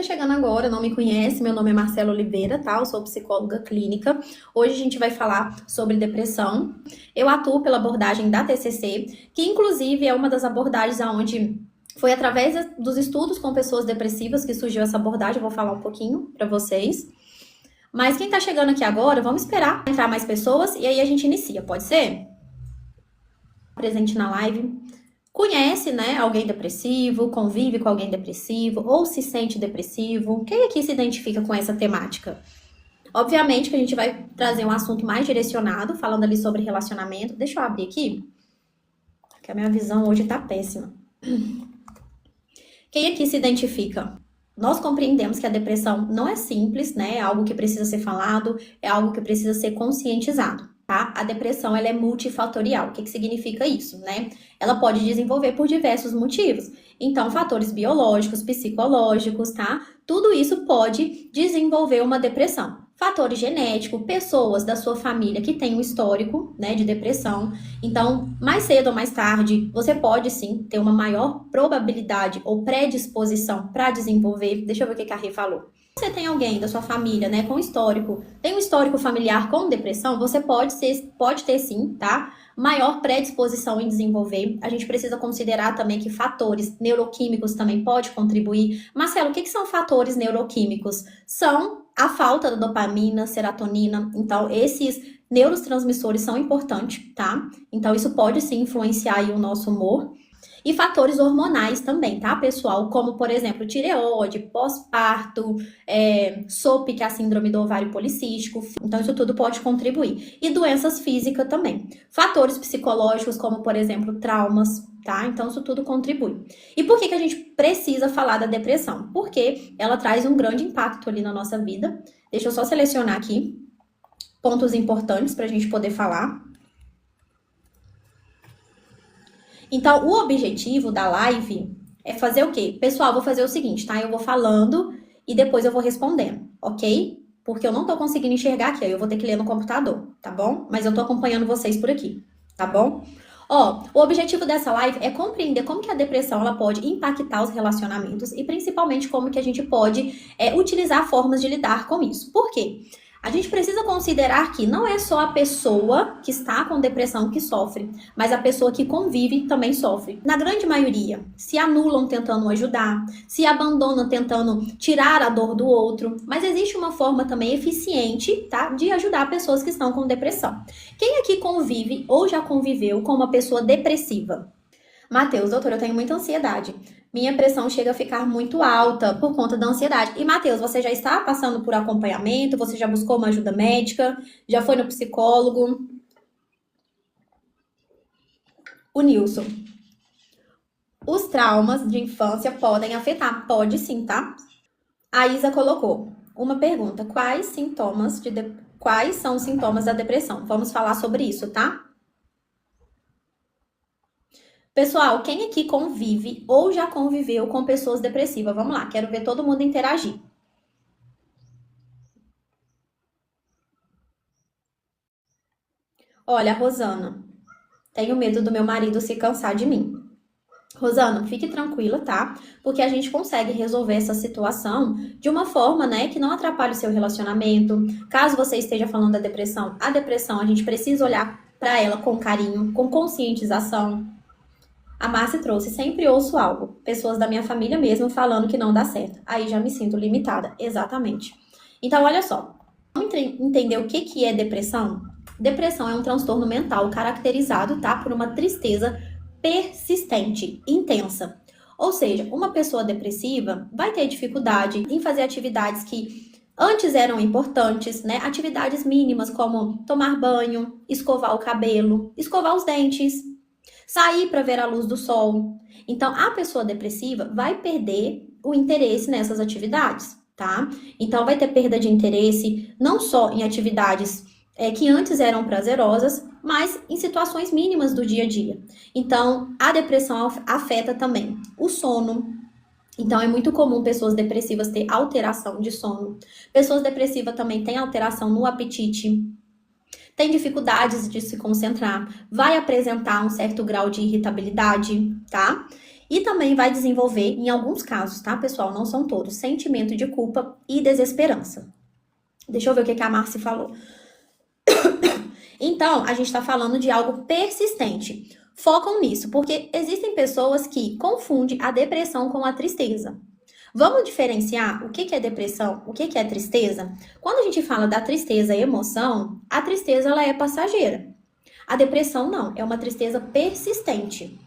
tá chegando agora, não me conhece, meu nome é Marcela Oliveira, tá? Eu sou psicóloga clínica. Hoje a gente vai falar sobre depressão. Eu atuo pela abordagem da TCC, que inclusive é uma das abordagens onde foi através dos estudos com pessoas depressivas que surgiu essa abordagem. Eu vou falar um pouquinho para vocês. Mas quem tá chegando aqui agora, vamos esperar entrar mais pessoas e aí a gente inicia, pode ser? Presente na live. Conhece, né, alguém depressivo, convive com alguém depressivo ou se sente depressivo? Quem aqui se identifica com essa temática? Obviamente que a gente vai trazer um assunto mais direcionado, falando ali sobre relacionamento. Deixa eu abrir aqui, que a minha visão hoje tá péssima. Quem aqui se identifica? Nós compreendemos que a depressão não é simples, né? É algo que precisa ser falado, é algo que precisa ser conscientizado, tá? A depressão, ela é multifatorial. O que significa isso, né? Ela pode desenvolver por diversos motivos. Então, fatores biológicos, psicológicos, tá? Tudo isso pode desenvolver uma depressão. Fatores genéticos, pessoas da sua família que têm um histórico, né, de depressão. Então, mais cedo ou mais tarde, você pode sim ter uma maior probabilidade ou predisposição para desenvolver. Deixa eu ver o que a Rê falou. Se você tem alguém da sua família, né, com histórico, tem um histórico familiar com depressão, você pode ter sim, tá? Maior predisposição em desenvolver. A gente precisa considerar também que fatores neuroquímicos também pode contribuir. Marcelo, o que são fatores neuroquímicos? São a falta da dopamina, serotonina. Então, esses neurotransmissores são importantes, tá? Então, isso pode sim influenciar aí o nosso humor. E fatores hormonais também, tá, pessoal? Como, por exemplo, tireoide, pós-parto, SOP, que é a síndrome do ovário policístico. Então, isso tudo pode contribuir. E doenças físicas também. Fatores psicológicos, como, por exemplo, traumas, tá? Então, isso tudo contribui. E por que a gente precisa falar da depressão? Porque ela traz um grande impacto ali na nossa vida. Deixa eu só selecionar aqui pontos importantes para a gente poder falar. Então, o objetivo da live é fazer o quê? Pessoal, vou fazer o seguinte, tá? Eu vou falando e depois eu vou respondendo, ok? Porque eu não tô conseguindo enxergar aqui, aí eu vou ter que ler no computador, tá bom? Mas eu tô acompanhando vocês por aqui, tá bom? Ó, o objetivo dessa live é compreender como que a depressão ela pode impactar os relacionamentos e principalmente como que a gente pode utilizar formas de lidar com isso. Por quê? A gente precisa considerar que não é só a pessoa que está com depressão que sofre, mas a pessoa que convive também sofre. Na grande maioria, se anulam tentando ajudar, se abandonam tentando tirar a dor do outro, mas existe uma forma também eficiente, tá, de ajudar pessoas que estão com depressão. Quem aqui convive ou já conviveu com uma pessoa depressiva? Matheus, doutor, eu tenho muita ansiedade. Minha pressão chega a ficar muito alta por conta da ansiedade. E, Matheus, você já está passando por acompanhamento? Você já buscou uma ajuda médica? Já foi no psicólogo? O Nilson. Os traumas de infância podem afetar? Pode sim, tá? A Isa colocou uma pergunta. Quais são os sintomas da depressão? Vamos falar sobre isso, tá? Pessoal, quem aqui convive ou já conviveu com pessoas depressivas? Vamos lá, quero ver todo mundo interagir. Olha, Rosana, tenho medo do meu marido se cansar de mim. Rosana, fique tranquila, tá? Porque a gente consegue resolver essa situação de uma forma, né, que não atrapalhe o seu relacionamento. Caso você esteja falando da depressão, a depressão a gente precisa olhar para ela com carinho, com conscientização. A Márcia trouxe, sempre ouço algo. Pessoas da minha família mesmo falando que não dá certo. Aí já me sinto limitada. Exatamente. Então, olha só. Vamos entender o que é depressão? Depressão é um transtorno mental caracterizado, tá, por uma tristeza persistente, intensa. Ou seja, uma pessoa depressiva vai ter dificuldade em fazer atividades que antes eram importantes, né? Atividades mínimas como tomar banho, escovar o cabelo, escovar os dentes, sair para ver a luz do sol. Então, a pessoa depressiva vai perder o interesse nessas atividades, tá? Então, vai ter perda de interesse não só em atividades que antes eram prazerosas, mas em situações mínimas do dia a dia. Então, a depressão afeta também o sono. Então, é muito comum pessoas depressivas ter alteração de sono. Pessoas depressivas também têm alteração no apetite. Tem dificuldades de se concentrar, vai apresentar um certo grau de irritabilidade, tá? E também vai desenvolver, em alguns casos, tá, pessoal? Não são todos, sentimento de culpa e desesperança. Deixa eu ver o que a Marci falou. Então, a gente está falando de algo persistente. Focam nisso, porque existem pessoas que confundem a depressão com a tristeza. Vamos diferenciar o que é depressão, o que é tristeza? Quando a gente fala da tristeza e emoção, a tristeza ela é passageira. A depressão não, é uma tristeza persistente.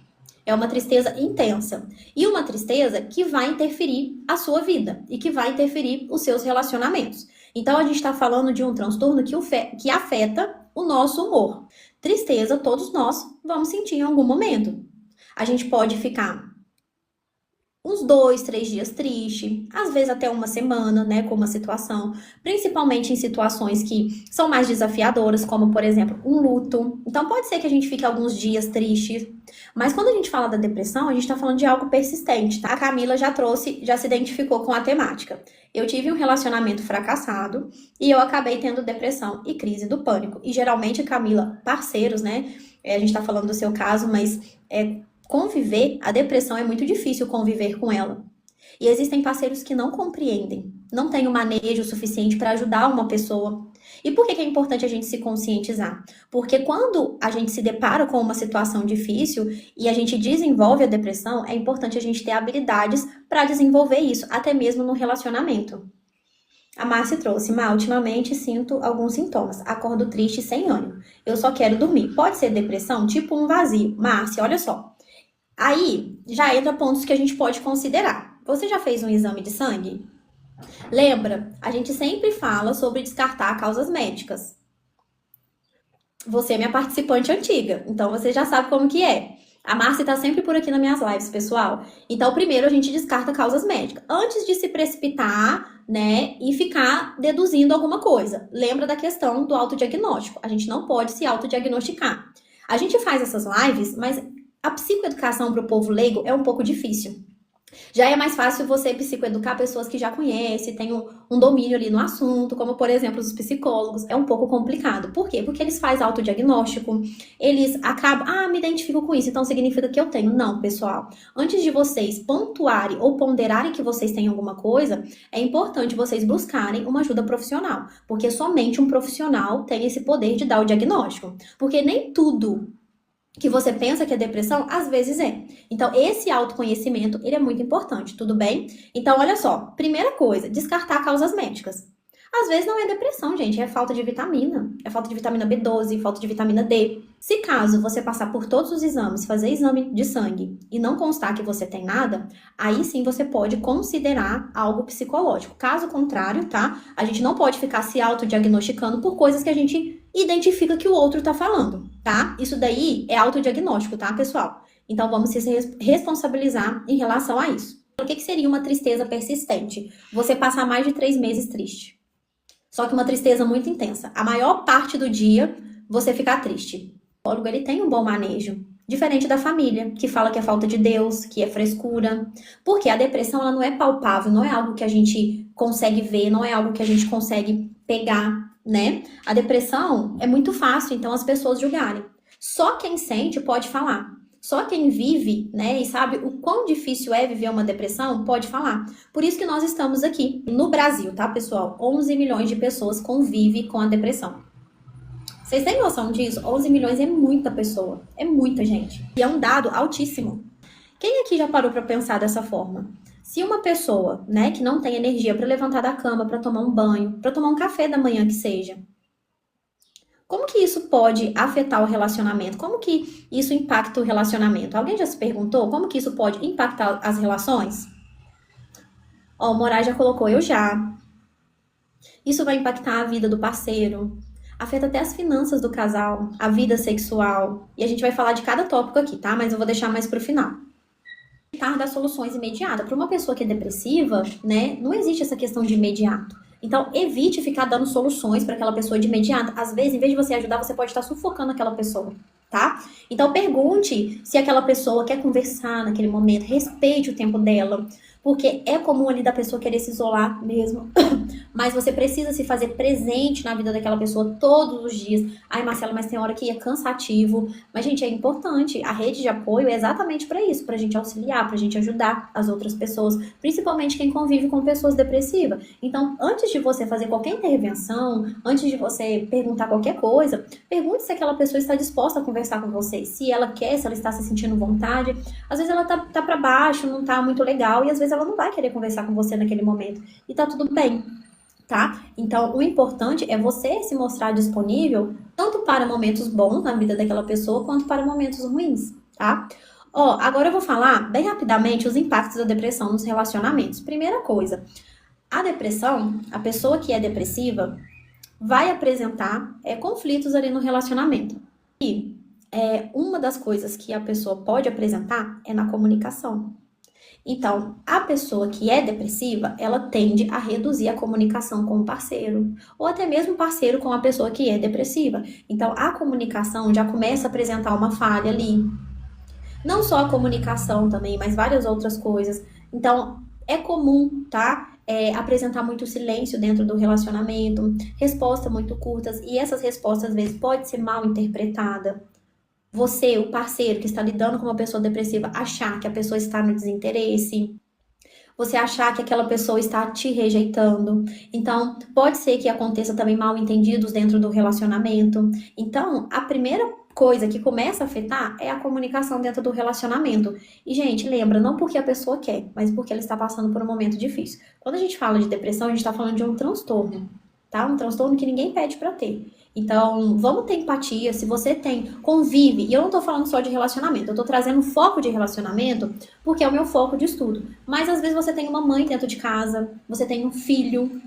É uma tristeza intensa. E uma tristeza que vai interferir a sua vida e que vai interferir os seus relacionamentos. Então, a gente está falando de um transtorno que afeta o nosso humor. Tristeza, todos nós vamos sentir em algum momento. A gente pode ficar uns 2, 3 dias triste, às vezes até uma semana, né, com uma situação, principalmente em situações que são mais desafiadoras, como, por exemplo, um luto. Então, pode ser que a gente fique alguns dias tristes, mas quando a gente fala da depressão, a gente tá falando de algo persistente, tá? A Camila já se identificou com a temática. Eu tive um relacionamento fracassado e eu acabei tendo depressão e crise do pânico. E geralmente, Camila, parceiros, né, a gente tá falando do seu caso, mas conviver, a depressão é muito difícil conviver com ela. E existem parceiros que não compreendem, não têm o manejo suficiente para ajudar uma pessoa. E por que é importante a gente se conscientizar? Porque quando a gente se depara com uma situação difícil e a gente desenvolve a depressão, é importante a gente ter habilidades para desenvolver isso, até mesmo no relacionamento. A Márcia trouxe, ultimamente sinto alguns sintomas. Acordo triste sem ânimo. Eu só quero dormir. Pode ser depressão? Tipo um vazio. Márcia, olha só. Aí, já entra pontos que a gente pode considerar. Você já fez um exame de sangue? Lembra? A gente sempre fala sobre descartar causas médicas. Você é minha participante antiga, então você já sabe como que é. A Márcia tá sempre por aqui nas minhas lives, pessoal. Então, primeiro a gente descarta causas médicas. Antes de se precipitar, né, e ficar deduzindo alguma coisa. Lembra da questão do autodiagnóstico. A gente não pode se autodiagnosticar. A gente faz essas lives, mas a psicoeducação para o povo leigo é um pouco difícil. Já é mais fácil você psicoeducar pessoas que já conhecem, têm um domínio ali no assunto, como, por exemplo, os psicólogos. É um pouco complicado. Por quê? Porque eles fazem autodiagnóstico, eles acabam, me identifico com isso, então significa que eu tenho. Não, pessoal. Antes de vocês pontuarem ou ponderarem que vocês têm alguma coisa, é importante vocês buscarem uma ajuda profissional. Porque somente um profissional tem esse poder de dar o diagnóstico. Porque nem tudo que você pensa que é depressão, às vezes é. Então, esse autoconhecimento, ele é muito importante, tudo bem? Então, olha só, primeira coisa, descartar causas médicas. Às vezes não é depressão, gente, é falta de vitamina. É falta de vitamina B12, falta de vitamina D. Se caso você passar por todos os exames, fazer exame de sangue e não constar que você tem nada, aí sim você pode considerar algo psicológico. Caso contrário, tá? A gente não pode ficar se autodiagnosticando por coisas que a gente identifica que o outro tá falando, tá? Isso daí é autodiagnóstico, tá, pessoal? Então vamos se responsabilizar em relação a isso. O que seria uma tristeza persistente? Você passar mais de 3 meses triste. Só que uma tristeza muito intensa. A maior parte do dia você ficar triste. O psicólogo, ele tem um bom manejo. Diferente da família, que fala que é falta de Deus, que é frescura. Porque a depressão, ela não é palpável, não é algo que a gente consegue ver, não é algo que a gente consegue pegar, né? A depressão é muito fácil, então, as pessoas julgarem. Só quem sente pode falar. Só quem vive, né, e sabe o quão difícil é viver uma depressão, pode falar. Por isso que nós estamos aqui no Brasil, tá, pessoal? 11 milhões de pessoas convivem com a depressão. Vocês têm noção disso? 11 milhões é muita pessoa, é muita gente. E é um dado altíssimo. Quem aqui já parou para pensar dessa forma? Se uma pessoa, né, que não tem energia para levantar da cama, para tomar um banho, para tomar um café da manhã que seja, como que isso pode afetar o relacionamento? Como que isso impacta o relacionamento? Alguém já se perguntou como que isso pode impactar as relações? Ó, o Moraes já colocou, eu já. Isso vai impactar a vida do parceiro, afeta até as finanças do casal, a vida sexual. E a gente vai falar de cada tópico aqui, tá? Mas eu vou deixar mais pro final. Tentar dar soluções imediatas. Para uma pessoa que é depressiva, né, não existe essa questão de imediato. Então, evite ficar dando soluções para aquela pessoa de imediato. Às vezes, em vez de você ajudar, você pode estar sufocando aquela pessoa, tá? Então, pergunte se aquela pessoa quer conversar naquele momento. Respeite o tempo dela. porque é comum ali da pessoa querer se isolar mesmo, mas você precisa se fazer presente na vida daquela pessoa todos os dias. Ai, Marcela, mas tem hora que é cansativo. Mas, gente, é importante. A rede de apoio é exatamente para isso, pra gente auxiliar, pra gente ajudar as outras pessoas, principalmente quem convive com pessoas depressivas. Então, antes de você fazer qualquer intervenção, antes de você perguntar qualquer coisa, pergunte se aquela pessoa está disposta a conversar com você, se ela quer, se ela está se sentindo vontade. Às vezes ela tá para baixo, não tá muito legal, e às vezes ela não vai querer conversar com você naquele momento. E tá tudo bem, tá? Então, o importante é você se mostrar disponível tanto para momentos bons na vida daquela pessoa, quanto para momentos ruins, tá? Ó, agora eu vou falar bem rapidamente os impactos da depressão nos relacionamentos. Primeira coisa, a depressão, a pessoa que é depressiva, vai apresentar conflitos ali no relacionamento. E uma das coisas que a pessoa pode apresentar é na comunicação. Então, a pessoa que é depressiva, ela tende a reduzir a comunicação com o parceiro, ou até mesmo o parceiro com a pessoa que é depressiva. Então, a comunicação já começa a apresentar uma falha ali. Não só a comunicação também, mas várias outras coisas. Então, é comum, tá? Apresentar muito silêncio dentro do relacionamento, respostas muito curtas, e essas respostas, às vezes, podem ser mal interpretadas. Você, o parceiro que está lidando com uma pessoa depressiva, achar que a pessoa está no desinteresse, você achar que aquela pessoa está te rejeitando. Então, pode ser que aconteça também mal entendidos dentro do relacionamento. Então, a primeira coisa que começa a afetar é a comunicação dentro do relacionamento. E, gente, lembra, não porque a pessoa quer, mas porque ela está passando por um momento difícil. Quando a gente fala de depressão, a gente está falando de um transtorno, tá? Um transtorno que ninguém pede para ter. Então, vamos ter empatia. Se você convive, e eu não tô falando só de relacionamento, eu tô trazendo foco de relacionamento, porque é o meu foco de estudo. Mas às vezes você tem uma mãe dentro de casa, você tem um filho.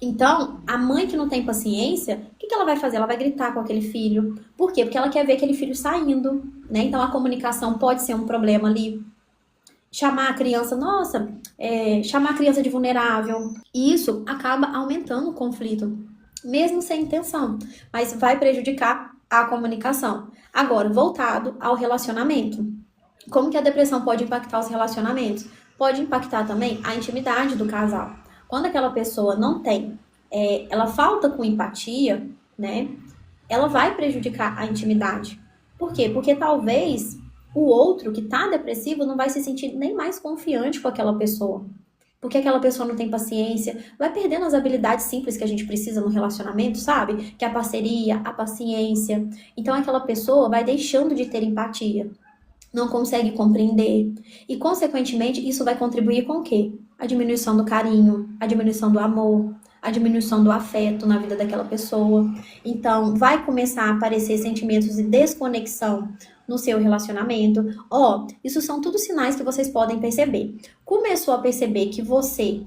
Então, a mãe que não tem paciência, o que ela vai fazer? Ela vai gritar com aquele filho. Por quê? Porque ela quer ver aquele filho saindo, né? Então, a comunicação pode ser um problema ali. Chamar a criança, chamar a criança de vulnerável. E isso acaba aumentando o conflito, mesmo sem intenção, mas vai prejudicar a comunicação. Agora, voltado ao relacionamento. Como que a depressão pode impactar os relacionamentos? Pode impactar também a intimidade do casal. Quando aquela pessoa não tem, ela falta com empatia, né? Ela vai prejudicar a intimidade. Por quê? Porque talvez o outro que tá depressivo não vai se sentir nem mais confiante com aquela pessoa. Porque aquela pessoa não tem paciência, vai perdendo as habilidades simples que a gente precisa no relacionamento, sabe? Que é a parceria, a paciência. Então aquela pessoa vai deixando de ter empatia, não consegue compreender. E, consequentemente, isso vai contribuir com o quê? A diminuição do carinho, a diminuição do amor, a diminuição do afeto na vida daquela pessoa. Então, vai começar a aparecer sentimentos de desconexão no seu relacionamento. Isso são tudo sinais que vocês podem perceber. Começou a perceber que você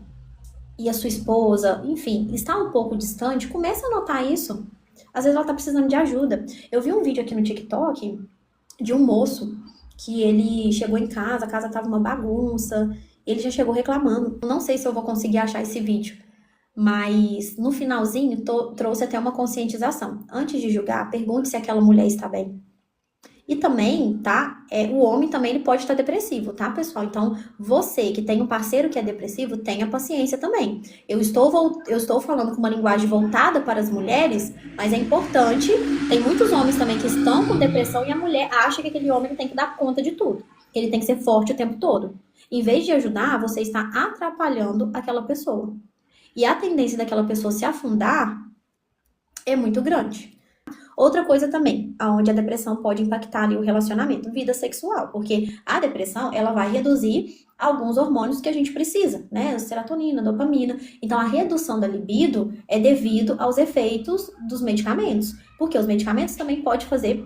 e a sua esposa, enfim, está um pouco distante, começa a notar isso. Às vezes ela está precisando de ajuda. Eu vi um vídeo aqui no TikTok de um moço que ele chegou em casa, a casa estava uma bagunça, ele já chegou reclamando. Não sei se eu vou conseguir achar esse vídeo, mas no finalzinho trouxe até uma conscientização. Antes de julgar, pergunte se aquela mulher está bem. E também, tá? O homem também ele pode estar depressivo, tá, pessoal? Então, você que tem um parceiro que é depressivo, tenha paciência também. Eu estou falando com uma linguagem voltada para as mulheres, mas é importante. Tem muitos homens também que estão com depressão e a mulher acha que aquele homem tem que dar conta de tudo, que ele tem que ser forte o tempo todo. Em vez de ajudar, você está atrapalhando aquela pessoa. E a tendência daquela pessoa se afundar é muito grande. Outra coisa também, onde a depressão pode impactar ali o relacionamento, vida sexual, porque a depressão, ela vai reduzir alguns hormônios que a gente precisa, né? Serotonina, dopamina. Então, a redução da libido é devido aos efeitos dos medicamentos, porque os medicamentos também podem fazer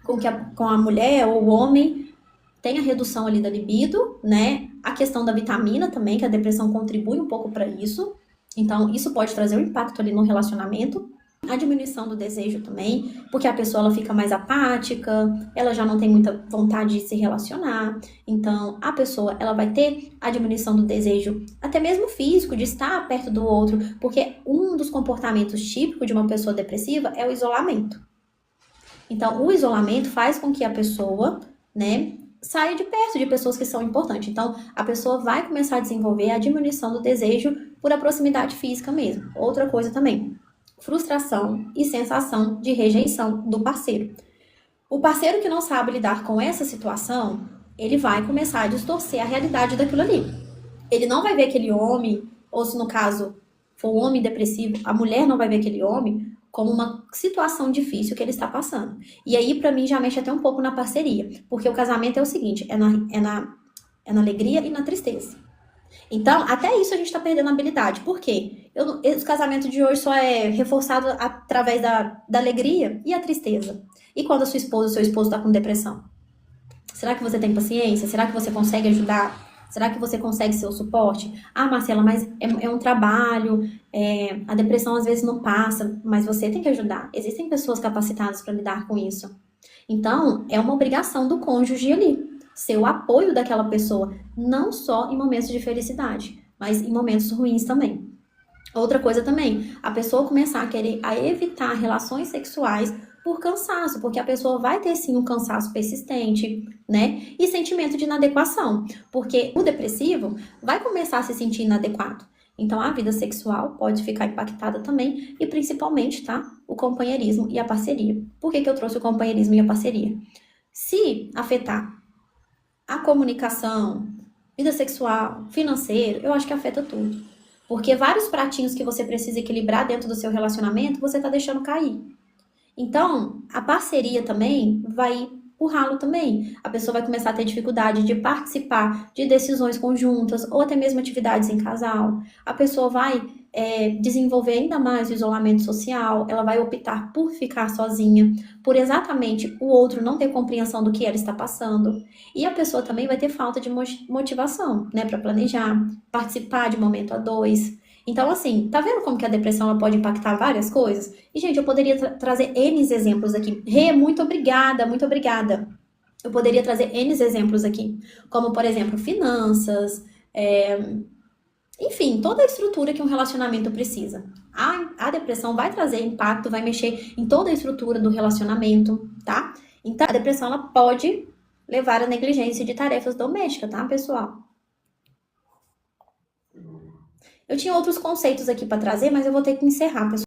com que com a mulher ou o homem tenha redução ali da libido, né? A questão da vitamina também, que a depressão contribui um pouco para isso. Então, isso pode trazer um impacto ali no relacionamento. A diminuição do desejo também, porque a pessoa ela fica mais apática, ela já não tem muita vontade de se relacionar. Então, a pessoa ela vai ter a diminuição do desejo, até mesmo físico, de estar perto do outro, porque um dos comportamentos típicos de uma pessoa depressiva é o isolamento. Então, o isolamento faz com que a pessoa, né, saia de perto de pessoas que são importantes. Então, a pessoa vai começar a desenvolver a diminuição do desejo por a proximidade física mesmo. Outra coisa também, frustração e sensação de rejeição do parceiro. O parceiro que não sabe lidar com essa situação, ele vai começar a distorcer a realidade daquilo ali. Ele não vai ver aquele homem, ou se no caso for um homem depressivo, a mulher não vai ver aquele homem como uma situação difícil que ele está passando. E aí, pra mim, já mexe até um pouco na parceria. Porque o casamento é o seguinte, é na alegria e na tristeza. Então, até isso a gente tá perdendo a habilidade. Por quê? O casamento de hoje só é reforçado através da alegria e a tristeza. E quando a sua esposa, o seu esposo tá com depressão? Será que você tem paciência? Será que você consegue ajudar? Será que você consegue ser o suporte? Ah, Marcela, mas é um trabalho, a depressão às vezes não passa, mas você tem que ajudar. Existem pessoas capacitadas para lidar com isso. Então, é uma obrigação do cônjuge ali, ser o apoio daquela pessoa, não só em momentos de felicidade, mas em momentos ruins também. Outra coisa também, a pessoa começar a querer evitar relações sexuais por cansaço, porque a pessoa vai ter sim um cansaço persistente, né? E sentimento de inadequação, porque o depressivo vai começar a se sentir inadequado. Então a vida sexual pode ficar impactada também, e principalmente, tá? O companheirismo e a parceria. Por que eu trouxe o companheirismo e a parceria? Se afetar a comunicação, vida sexual, financeiro, eu acho que afeta tudo. Porque vários pratinhos que você precisa equilibrar dentro do seu relacionamento, você tá deixando cair. Então, a parceria também vai empurrá-lo também. A pessoa vai começar a ter dificuldade de participar de decisões conjuntas ou até mesmo atividades em casal. A pessoa vai desenvolver ainda mais o isolamento social, ela vai optar por ficar sozinha, por exatamente o outro não ter compreensão do que ela está passando. E a pessoa também vai ter falta de motivação, né, para planejar, participar de momento a dois. Então, assim, tá vendo como que a depressão ela pode impactar várias coisas? E, gente, eu poderia trazer N exemplos aqui. Rê, muito obrigada, muito obrigada. Eu poderia trazer N exemplos aqui. Como, por exemplo, finanças, enfim, toda a estrutura que um relacionamento precisa. A depressão vai trazer impacto, vai mexer em toda a estrutura do relacionamento, tá? Então, a depressão ela pode levar à negligência de tarefas domésticas, tá, pessoal? Eu tinha outros conceitos aqui para trazer, mas eu vou ter que encerrar, pessoal.